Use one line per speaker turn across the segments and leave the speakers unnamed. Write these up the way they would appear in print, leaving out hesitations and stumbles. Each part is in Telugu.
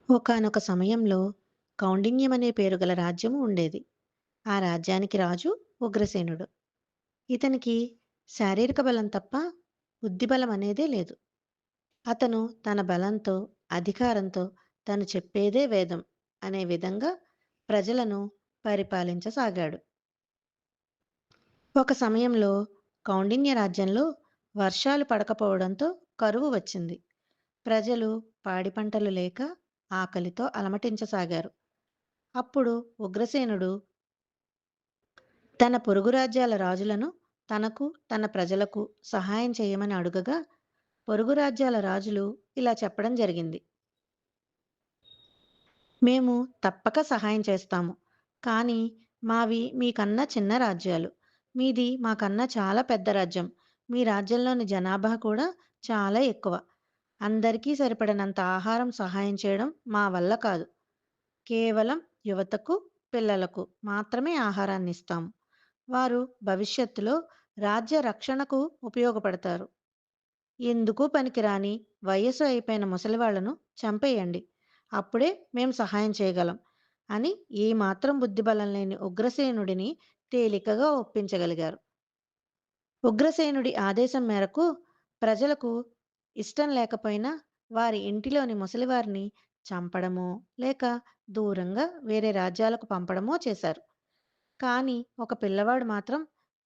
ఒకానొక సమయంలో కౌండిన్యం అనే పేరు గల రాజ్యము ఉండేది. ఆ రాజ్యానికి రాజు ఉగ్రసేనుడు. ఇతనికి శారీరక బలం తప్ప బుద్ధి బలం అనేదే లేదు. అతను తన బలంతో, అధికారంతో తను చెప్పేదే వేదం అనే విధంగా ప్రజలను పరిపాలించసాగాడు. ఒక సమయంలో కౌండిన్య రాజ్యంలో వర్షాలు పడకపోవడంతో కరువు వచ్చింది. ప్రజలు పాడి పంటలు లేక ఆకలితో అలమటించసాగారు. అప్పుడు ఉగ్రసేనుడు తన పొరుగు రాజ్యాల రాజులను తనకు, తన ప్రజలకు సహాయం చేయమని అడుగగా, పొరుగు రాజ్యాల రాజులు ఇలా చెప్పడం జరిగింది. మేము తప్పక సహాయం చేస్తాము. కానీ మావి మీకన్నా చిన్న రాజ్యాలు. మీది మాకన్నా చాలా పెద్ద రాజ్యం. మీ రాజ్యంలోని జనాభా కూడా చాలా ఎక్కువ. అందరికీ సరిపడినంత ఆహారం సహాయం చేయడం మా వల్ల కాదు. కేవలం యువతకు, పిల్లలకు మాత్రమే ఆహారాన్నిస్తాము. వారు భవిష్యత్తులో రాజ్య రక్షణకు ఉపయోగపడతారు. ఎందుకు పనికిరాని వయసు అయిపోయిన ముసలివాళ్లను చంపేయండి. అప్పుడే మేం సహాయం చేయగలం అని ఏమాత్రం బుద్ధిబలం లేని ఉగ్రసేనుడిని తేలికగా ఒప్పించగలిగారు. ఉగ్రసేనుడి ఆదేశం మేరకు ప్రజలకు ఇష్టం లేకపోయినా వారి ఇంటిలోని ముసలివారిని చంపడమో లేక దూరంగా వేరే రాజ్యాలకు పంపడమో చేశారు. కానీ ఒక పిల్లవాడు మాత్రం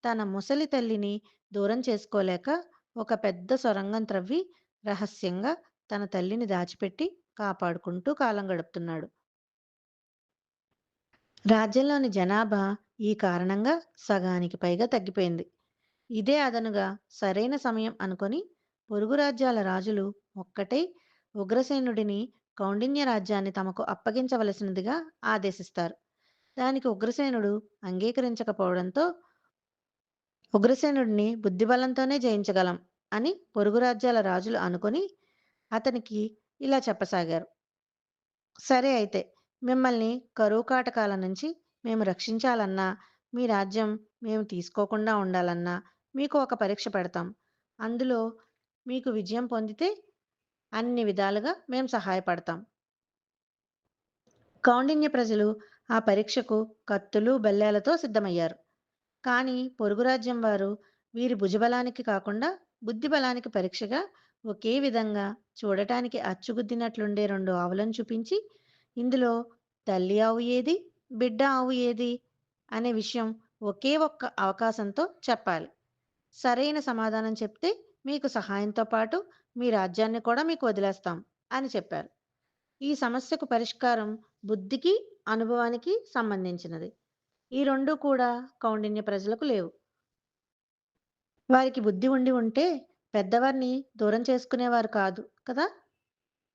తన ముసలి తల్లిని దూరం చేసుకోలేక ఒక పెద్ద సొరంగం త్రవ్వి రహస్యంగా తన తల్లిని దాచిపెట్టి కాపాడుకుంటూ కాలం గడుపుతున్నాడు. రాజ్యంలోని జనాభా ఈ కారణంగా సగానికి పైగా తగ్గిపోయింది. ఇదే అదనుగా సరైన సమయం అనుకొని పొరుగు రాజ్యాల రాజులు ఒక్కటై ఉగ్రసేనుడిని కౌండిన్య రాజ్యాన్ని తమకు అప్పగించవలసినదిగా ఆదేశిస్తారు. దానికి ఉగ్రసేనుడు అంగీకరించకపోవడంతో ఉగ్రసేనుడిని బుద్ధిబలంతోనే జయించగలం అని పొరుగు రాజ్యాల రాజులు అనుకొని అతనికి ఇలా చెప్పసాగారు. సరే అయితే మిమ్మల్ని కరువు కాటకాల నుంచి మేము రక్షించాలన్నా, మీ రాజ్యం మేము తీసుకోకుండా ఉండాలన్నా మీకు ఒక పరీక్ష పెడతాం. అందులో మీకు విజయం పొందితే అన్ని విధాలుగా మేము సహాయపడతాం. కౌండిన్య ప్రజలు ఆ పరీక్షకు కత్తులు, బెల్లేలతో సిద్ధమయ్యారు. కానీ పొరుగు రాజ్యం వారు వీరి భుజబలానికి కాకుండా బుద్ధి బలానికి పరీక్షగా ఒకే విధంగా చూడటానికి అచ్చుగుద్దినట్లుండే 2 ఆవులను చూపించి, ఇందులో తల్లి ఆవు ఏది, బిడ్డ ఆవు ఏది అనే విషయం ఒకే ఒక్క అవకాశంతో చెప్పాలి. సరైన సమాధానం చెప్తే మీకు సహాయంతో పాటు మీ రాజ్యాన్ని కూడా మీకు వదిలేస్తాం అని చెప్పారు. ఈ సమస్యకు పరిష్కారం బుద్ధికి, అనుభవానికి సంబంధించినది. ఈ 2 కూడా కౌండిన్య ప్రజలకు లేవు. వారికి బుద్ధి ఉండి ఉంటే పెద్దవారిని దూరం చేసుకునేవారు కాదు కదా!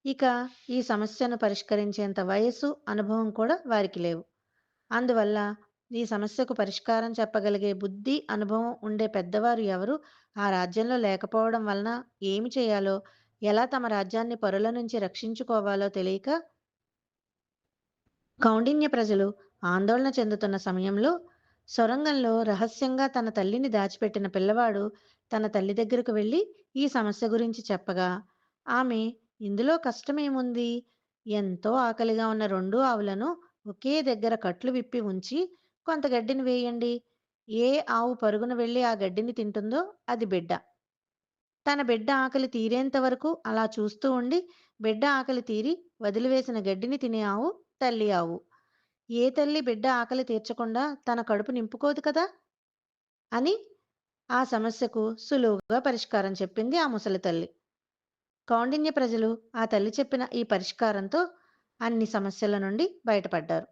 ఇక ఈ సమస్యను పరిష్కరించేంత వయస్సు, అనుభవం కూడా వారికి లేవు. అందువల్ల ఈ సమస్యకు పరిష్కారం చెప్పగలిగే బుద్ధి, అనుభవం ఉండే పెద్దవారు ఎవరు ఆ రాజ్యంలో లేకపోవడం వలన ఏమి చేయాలో, ఎలా తమ రాజ్యాన్ని పరుల నుంచి రక్షించుకోవాలో తెలియక కౌండిన్య ప్రజలు ఆందోళన చెందుతున్న సమయంలో సొరంగంలో రహస్యంగా తన తల్లిని దాచిపెట్టిన పిల్లవాడు తన తల్లి దగ్గరకు వెళ్ళి ఈ సమస్య గురించి చెప్పగా, ఆమె ఇందులో కష్టమేముంది? ఎంతో ఆకలిగా ఉన్న 2 ఆవులను ఒకే దగ్గర కట్లు విప్పి ఉంచి కొంత గడ్డిని వేయండి. ఏ ఆవు పరుగున వెళ్ళి ఆ గడ్డిని తింటుందో అది బిడ్డ. తన బిడ్డ ఆకలి తీరేంత వరకు అలా చూస్తూ ఉండి, బిడ్డ ఆకలి తీరి వదిలివేసిన గడ్డిని తినే ఆవు తల్లి ఆవు. ఏ తల్లి బిడ్డ ఆకలి తీర్చకుండా తన కడుపు నింపుకోదు కదా! అని ఆ సమస్యకు సులువుగా పరిష్కారం చెప్పింది ఆ ముసలి తల్లి. కౌండిన్య ప్రజలు ఆ తల్లి చెప్పిన ఈ పరిష్కారంతో అన్ని సమస్యల నుండి బయటపడ్డారు.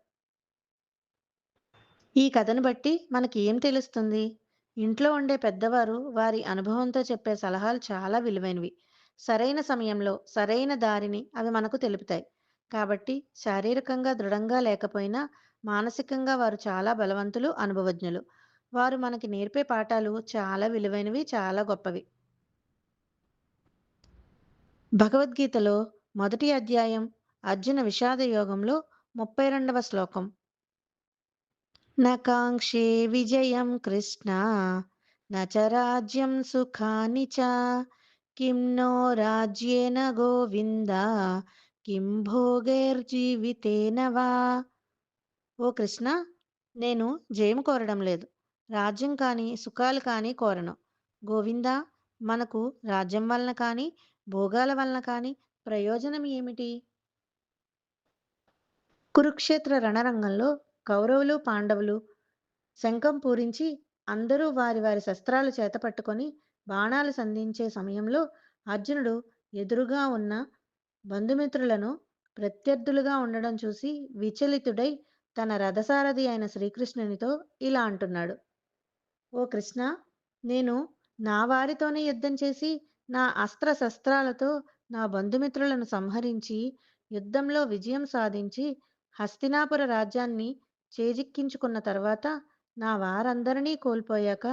ఈ కథను బట్టి మనకి ఏం తెలుస్తుంది? ఇంట్లో ఉండే పెద్దవారు వారి అనుభవంతో చెప్పే సలహాలు చాలా విలువైనవి. సరైన సమయంలో సరైన దారిని అవి మనకు తెలుపుతాయి. కాబట్టి శారీరకంగా దృఢంగా లేకపోయినా మానసికంగా వారు చాలా బలవంతులు, అనుభవజ్ఞులు. వారు మనకి నేర్పే పాఠాలు చాలా విలువైనవి, చాలా గొప్పవి. భగవద్గీతలో మొదటి అధ్యాయం అర్జున విషాద యోగంలో 32వ శ్లోకం. నకాంక్షే విజయం కృష్ణ న చ రాజ్యం సుఖాని చ కిం నో రాజ్యేన గోవింద కిం భోగైర్జీవితేన వా. ఓ కృష్ణ, నేను జయము కోరడం లేదు. రాజ్యం కానీ, సుఖాలు కానీ కోరను. గోవిందా, మనకు రాజ్యం వలన కానీ, భోగాల వలన కానీ ప్రయోజనం ఏమిటి? కురుక్షేత్ర రణరంగంలో కౌరవులు, పాండవులు శంఖం పూరించి అందరూ వారి వారి శస్త్రాలు చేతపట్టుకొని బాణాలు సంధించే సమయంలో అర్జునుడు ఎదురుగా ఉన్న బంధుమిత్రులను ప్రత్యర్థులుగా ఉండడం చూసి విచలితుడై తన రథసారథి అయిన శ్రీకృష్ణునితో ఇలా అంటున్నాడు: ఓ కృష్ణ, నేను నా వారితోనే యుద్ధం చేసి నా అస్త్ర శస్త్రాలతో నా బంధుమిత్రులను సంహరించి యుద్ధంలో విజయం సాధించి హస్తినాపుర రాజ్యాన్ని చేజిక్కించుకున్న తర్వాత నా వారందరినీ కోల్పోయాక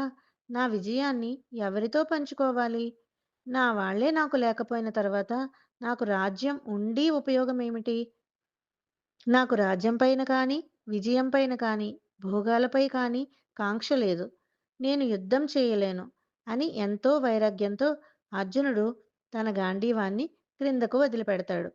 నా విజయాన్ని ఎవరితో పంచుకోవాలి? నా వాళ్ళే నాకు లేకపోయిన తర్వాత నాకు రాజ్యం ఉండి ఉపయోగం ఏమిటి? నాకు రాజ్యం పైన కానీ, విజయం పైన కానీ, భోగాలపై కానీ కాంక్ష లేదు. నేను యుద్ధం చేయలేను అని ఎంతో వైరాగ్యంతో అర్జునుడు తన గాంధీవాన్ని క్రిందకు వదిలిపెడతాడు.